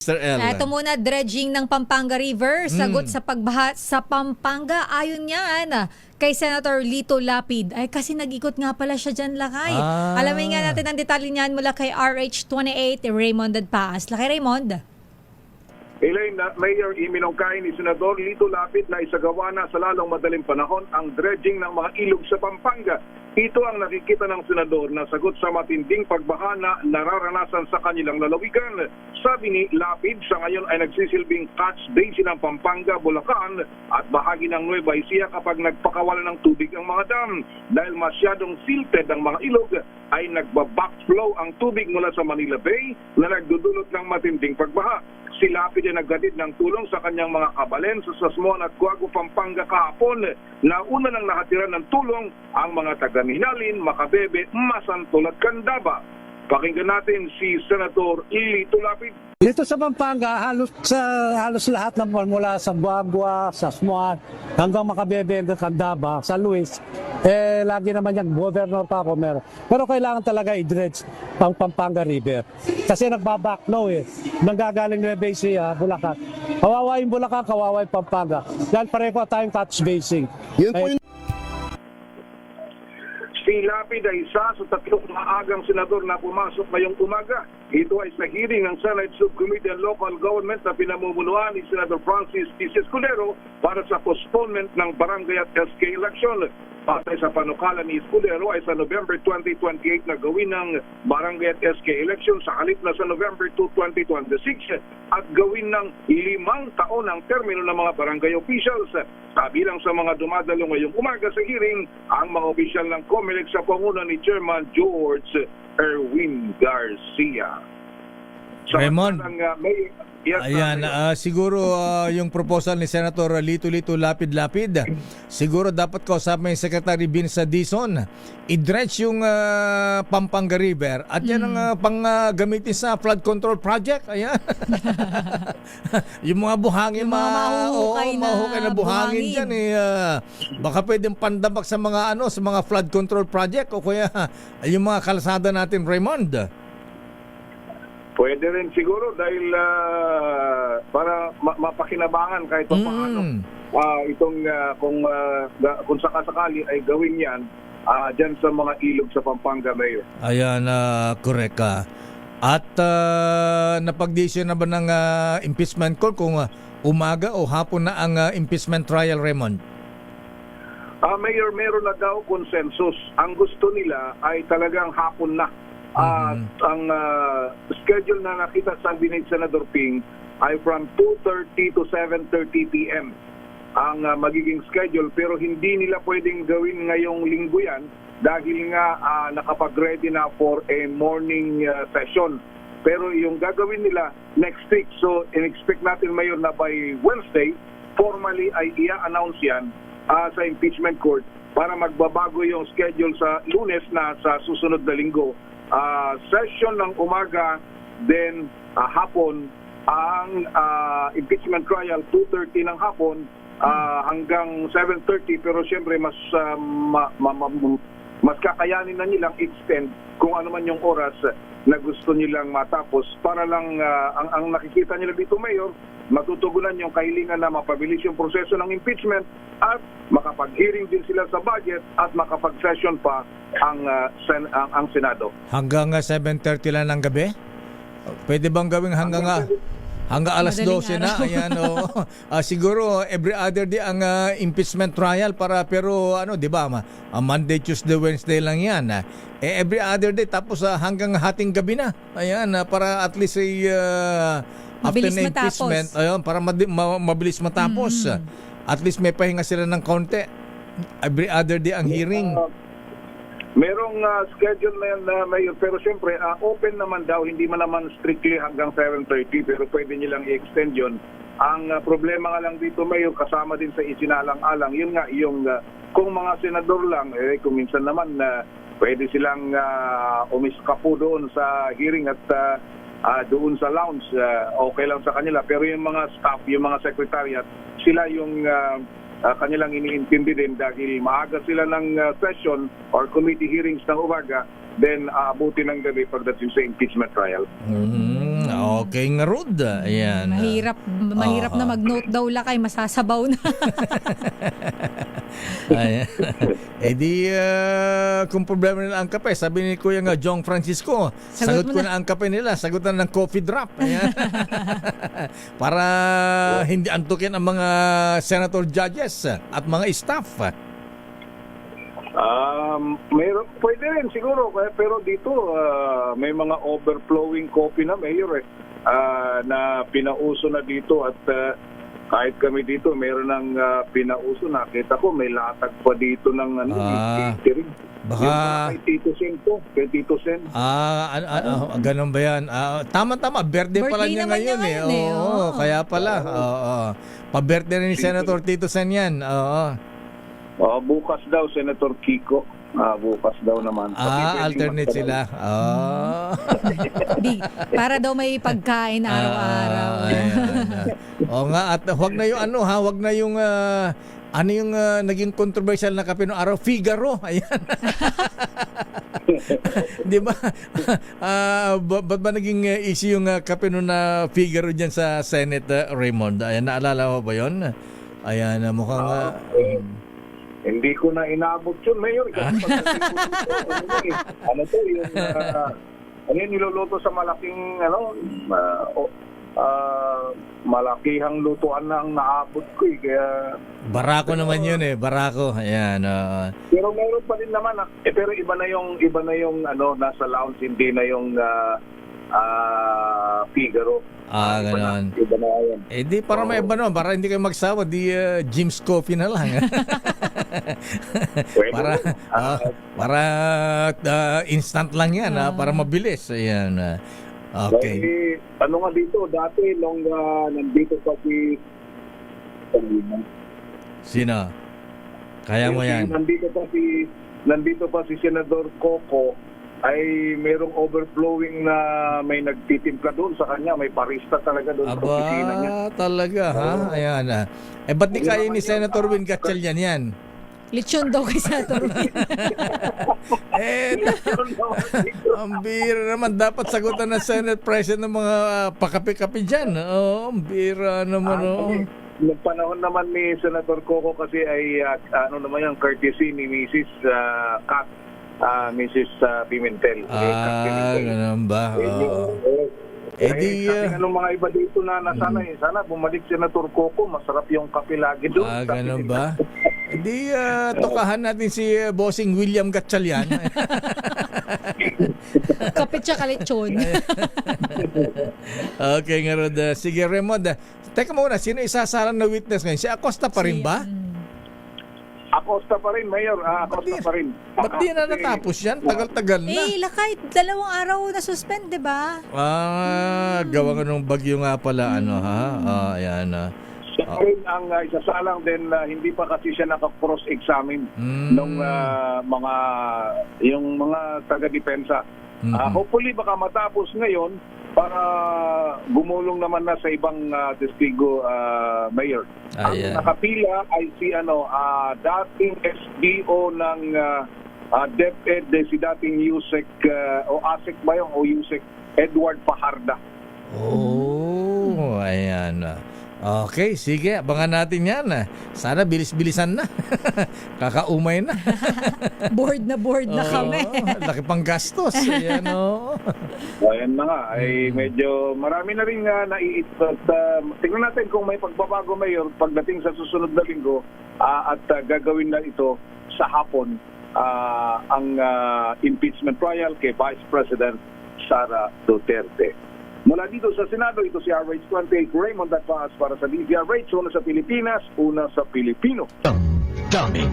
Mr. L. Ito muna, dredging ng Pampanga River, sagot sa pagbaha sa Pampanga. Ayon yan kay Senator Lito Lapid. Ay, kasi nag-ikot nga pala siya dyan, Lakay. Alamin nga natin ang detalye niyan mula kay RH28, Raymond Dadpaas. Lakay, Raymond. Elaine, Mayor iminungkahi ni Senador Lito Lapid na isagawa na sa lalong madaling panahon ang dredging ng mga ilog sa Pampanga. Ito ang nakikita ng Senador na sagot sa matinding pagbaha na nararanasan sa kanilang lalawigan. Sabi ni Lapid, sa ngayon ay nagsisilbing catch basin ng Pampanga, Bulacan at bahagi ng Nueva Ecija kapag nagpakawala ng tubig ang mga dam. Dahil masyadong silted ang mga ilog, ay nagbabackflow ang tubig mula sa Manila Bay na nagdudulot ng matinding pagbaha. Si Lapid ay naghatid ng tulong sa kanyang mga kabalen sa Sasmuan at Guago, Pampanga kahapon na una nang nakatiran ng tulong ang mga taga-Minalin, Macabebe, Masantol at Candaba. Pakinggan natin si Senator Lito Lapid. Dito sa Pampanga, halos lahat ng mula sa Buagua, sa Sasmuan, hanggang Macabebe, hanggang Candaba, sa Luis, lagi naman yan, governor pa ako meron. Pero kailangan talaga i-dredge pang Pampanga River. Kasi nagbabackflow nanggagaling Nueva Ecija, Bulacan. Kawawa yung Bulacan, kawawa yung Pampanga. Dahil pareho tayong catch basin. Yun po yung Si Lapid ay isa sa tatlong maagang senador na pumasok ngayong umaga. Ito ay sa hearing ng Senate Subcommittee on Local Government na pinamumunuan ni Senator Francis T. Escudero para sa postponement ng barangay at SK election. Patay sa panukala ni Escudero ay sa November 2028 na gawin ng barangay at SK election sa halip na sa November 2, 2026 at gawin ng 5 taon ang termino ng mga barangay officials. Kabilang sa mga dumadalo ngayong umaga sa hearing, ang mga opisyal ng COMELEC sa panguna ni Chairman George Erwin Garcia. Raymond. Yes, Ayan, siguro yung proposal ni Senator Lito Lapid, siguro dapat kausapin yung Secretary Binsa Dizon, i-dredge yung Pampanga River at yan ang panggamitin sa flood control project. Ayan. Yung mga buhangin, Yung mga mahukay na buhangin dyan baka pwedeng pandabak sa mga sa mga flood control project o kaya yung mga kalsada natin, Raymond. Pwede rin siguro dahil para mapakinabangan kahit pa paano itong kung sakasakali ay gawin yan dyan sa mga ilog sa Pampanga, Mayor. Ayan, correct ka. At napag-decision na ba ng impeachment court kung umaga o hapon na ang impeachment trial, Raymond? Mayor, meron na daw consensus. Ang gusto nila ay talagang hapon na. Ang schedule na nakita sa ni Senator Ping ay from 2:30 to 7:30 p.m. ang magiging schedule, pero hindi nila pwedeng gawin ngayong linggo yan dahil nga nakapag-ready na for a morning session. Pero yung gagawin nila next week, so in-expect natin Mayor na by Wednesday, formally ay i-announce yan sa impeachment court para magbabago yung schedule sa Lunes na sa susunod na linggo. Session ng umaga, then hapon ang impeachment trial 2:30 ng hapon hanggang 7:30, pero siyempre mas kakayanin na nilang extend kung ano man yung oras na gusto nilang matapos para lang ang nakikita nila dito, Mayor, matutugunan yung kahilingan na mapabilis yung proseso ng impeachment at makapag-hearing din sila sa budget at makapag-session pa ang Senado. Hanggang 7:30 lang ng gabi? Pwede bang gawing hanggang alas 12 na? Ayan, siguro every other day ang impeachment trial pero di ba? Monday, Tuesday, Wednesday lang yan. Every other day tapos hanggang hating gabi na. Ayan, para at least after na impeachment, ayun, para mabilis matapos. At least may pahinga sila ng konti. Every other day ang hearing. Merong schedule na yan, Mayor, pero siyempre open naman daw, hindi man naman strictly hanggang 7:30, pero pwede nilang i-extend yun. Ang problema nga lang dito, Mayor, kasama din sa isinalang-alang, yun nga, yung kung mga senador lang, kung minsan naman pwede silang umiskapo doon sa hearing at doon sa lounge, okay lang sa kanila. Pero yung mga staff, yung mga secretariat, sila yung kanilang iniintindi din dahil maaga sila ng session or committee hearings ng umaga, then aabutin ng gabi pagdating sa impeachment trial. Okay nga Rod. Ayan. Mahirap na mag-note daw lakay, masasabaw na. Ayan. Kung problema nila ang kape, sabi ni Kuya nga Jong Francisco, sagot mo ko na ang kape nila, sagutan ng coffee drop. Ayan. Para hindi antukin ang mga senator judges at mga staff. Pwede rin siguro, pero dito may mga overflowing coffee na, Mayor, na pinauso na dito at kahit kami dito mayroon ng pinauso. Nakita ko may latag pa dito ng catering. Baka kay Tito Sen po, kay Tito Sen. Ganun ba yan? Tama-tama, birthday pala Birthday niya naman ngayon niya eh. ngayon eh, Oo, oo. kaya pala. Oo. Pa-birthday rin ni Senator Tito Sen yan. Oo. Bukas daw, Senator Kiko. Bukas daw naman. Alternate sila. Para daw may pagkain araw-araw. Oo nga, at wag na yung wag na yung yung naging controversial na kape noong araw, Figaro. Ayan. Di ba? Ba't ba naging issue yung kape noong na Figaro dyan sa Senate, Raymond? Ayan, naalala mo ba yun? Ayan, mukhang... Hindi ko na inabot yun, Mayor. Kasi yung niluluto sa malaking, malakihang lutuan na ang naabot ko eh. Kaya, Barako naman yun eh, Barako. Ayan. pero meron pa rin naman, pero iba na yung nasa lounge, hindi na yung Figaro. Ganon. Iba na yan. Di para may iba naman, para hindi kayo magsawa, Jim's Coffee na lang. para instant lang yan, para mabilis. Ayan. Okay. Kasi, nga dito, dati nung nandito pa Sino? Kaya mo yan. Nandito pa si Senador Coco, ay merong overflowing na may nagtitimpla doon sa kanya, may barista talaga doon sa opisina niya. Talaga ha? Ayan. Ba't di kaya ni Senator Win Gatchalian yan? Lechon daw kay Senator Win. Ang bira naman, dapat sagutan ng Senate President ng mga pakapi-kapi dyan. Ang bira naman. Noong panahon naman ni Senator Coco kasi ay yung courtesy ni Mrs. Kat, Mrs. Pimentel. Ganun ba? Sabi nga nung mga iba dito na nasanay, sana bumalik Senator Coco, masarap yung kape lagi doon. Ganun ba? Tokahan natin si Bossing William Gatchalian. Kapit siya kalechon. Okay nga Rod. Sige Raymond, teka muna, sino isasalang na witness ngayon? Si Acosta pa rin ba? Acosta pa rin, Mayor. Acosta pa rin. Ba't di na natapos yan? Tagal-tagal na. Lakay, 2 araw na suspend, di ba? Gawa ka nung bagyo nga pala, ayan. Siya pa rin ang isasalang din, hindi pa kasi siya naka-cross-examine nung yung mga taga-depensa. Hopefully baka matapos ngayon para gumulong naman na sa ibang testigo, Mayor. Ang nakapila ay si dating SDO ng DepEd, si dating Yusek o ASEC ba yun, o Yusek Edward Fajarda. Ayan. Okay, sige, abangan natin yan. Sana bilis-bilisan na. Kakaumay na. Bored na kami. Laki pang gastos. Ayan, Ayan na nga, ay medyo marami na rin naiitot. Tingnan natin kung may pagbabago, Mayor, pagdating sa susunod na linggo at gagawin na ito sa hapon ang impeachment trial kay Vice President Sara Duterte. Mula dito sa Senado, ito si RH28 Raymond Advance para sa DZRH, una sa Pilipinas, una sa Pilipino. Dummy.